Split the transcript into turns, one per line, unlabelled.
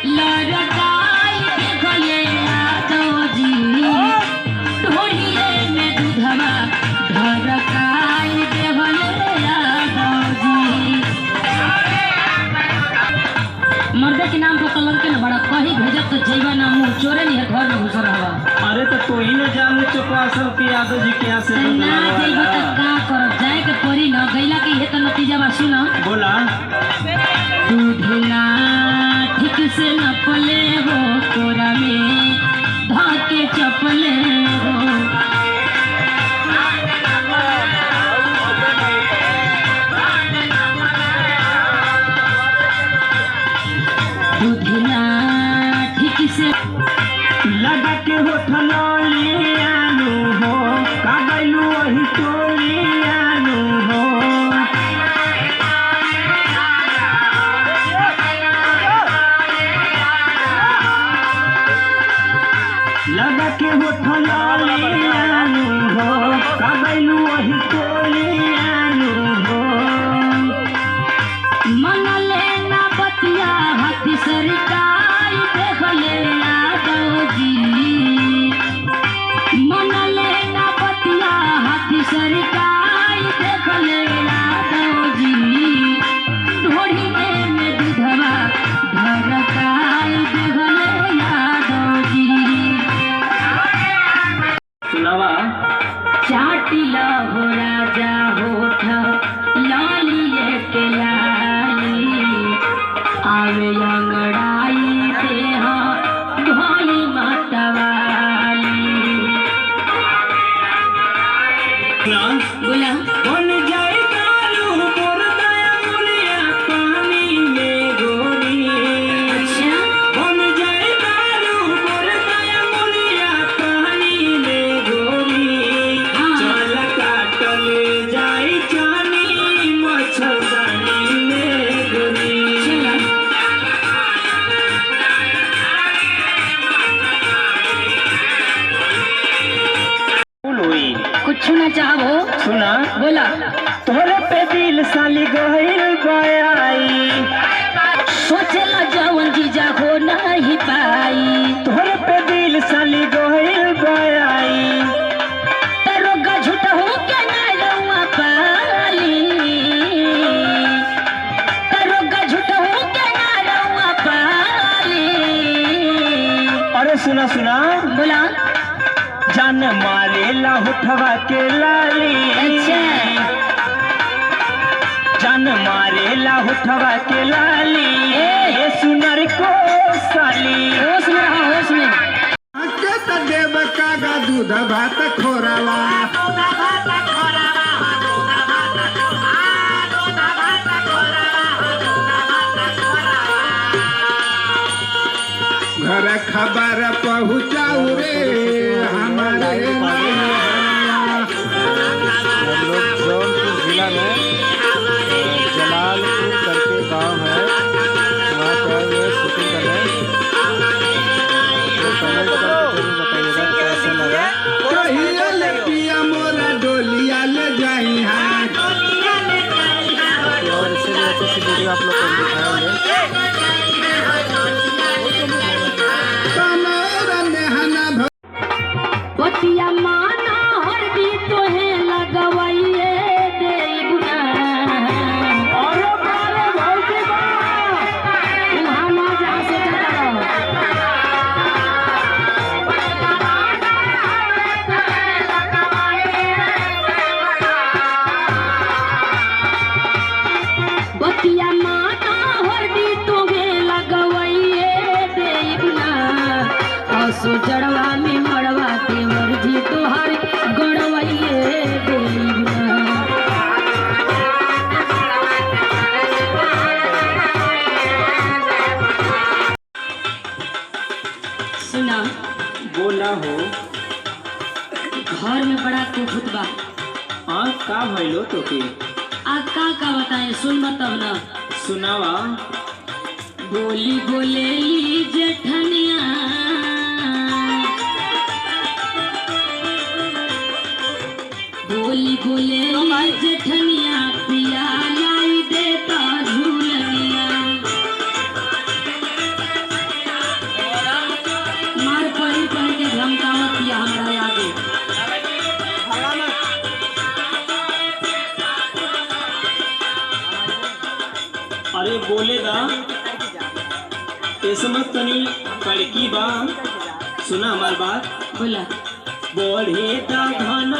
लड़काई देखले यादव जी ढोलिए में दूधवा ढरकाई देखले यादव जी। मर्दे के नाम पर कलंक के न बड़ा कहीं भेजत तो जैवा ना मुंह चोरे नहीं है घर में घुस रहा।
अरे तो तू ही न जान चुका सब कि यादव जी के यहाँ से
ना जैवा तो का करब जाए के परी न गइला के ये तो नतीजा बा सुना।
बोला
दूध ना ठीक से न पले हो कोरा में धाके चपले हो दूध ना ठीक से
लगा के होठलाली आलू हो कागलू वही टोली आलू हो लगा के होठलाली आलू हो कागलू वही टोली आलू हो।
मन लेना बतिया हाथी सरकार देखले यादव जी मन लेना बतिया हाथी सरकार देखले यादव जी ढोड़ी में दूधवा ढरकाई देखले यादव जी।
सुनावा
चाटिल हो राजा होठ लालिए के लाली आवे अंगड़ाई देह धोई मतवाली। बोला
बन जाए दारू मोर दया मुनिया पानी में गोरी।
अच्छा
बन जाए दारू मोर दया मुनिया पानी में गोरी।
हाँ।
चल काटल जाई जानी मच्छरदानी में गोरी।
चला कुछ ना चाहो
सुना
बोला
तोरे पे दिल साली गहिल बयाई।
सोचला जवन जीजा हो नहीं पाई
तोरे पे दिल साली गहिल बयाई।
रोगा झूठा हो के ना रउआ पाली रोगा झूठा हो के ना रउआ पाली।
अरे सुना सुना
बोला
जान मारेला उठवा के लाली।
अच्छा
जान मारेला उठवा के लाली ए सुनर को साली।
होश में रहा होश में।
देव कागा दूध भात खोरावा घर खबर पहुँचाऊ रे हमारे
हम लोग जौनपुर जिला में जलालपुर करके गांव है वहाँ पर शूटिंग कर रहे हैं। तो कमेंट करके जरूर बताइएगा कैसा लगा।
कहिए ले पिया मोरा डोलिया ले जाई है
और इससे भी अच्छे से वीडियो आप लोग को दिखाएंगे।
पतिया माना हरदी तोहे लगवाइए देबुना।
अरे बारे भौजी बा
वहाँ ना जा से बतिया माना हरदी तोहे लगवाइए देबुना। असो जड़वा में मड़वा देवर जी तोहार गड़वाइए देबुना। सुना
बोला हो
घर में बड़ा कुफुत बा।
हाँ का भइलो तोके
आ का बताए सुन तब न
सुनावा।
बोली बोलेली जेठनिया बोली बोलेली जेठनिया पिया लाई देता झूलनिया।
अरे बोले दा इसमें तनी कड़की बा सुना हमार बात
बोला
बढ़े दा घन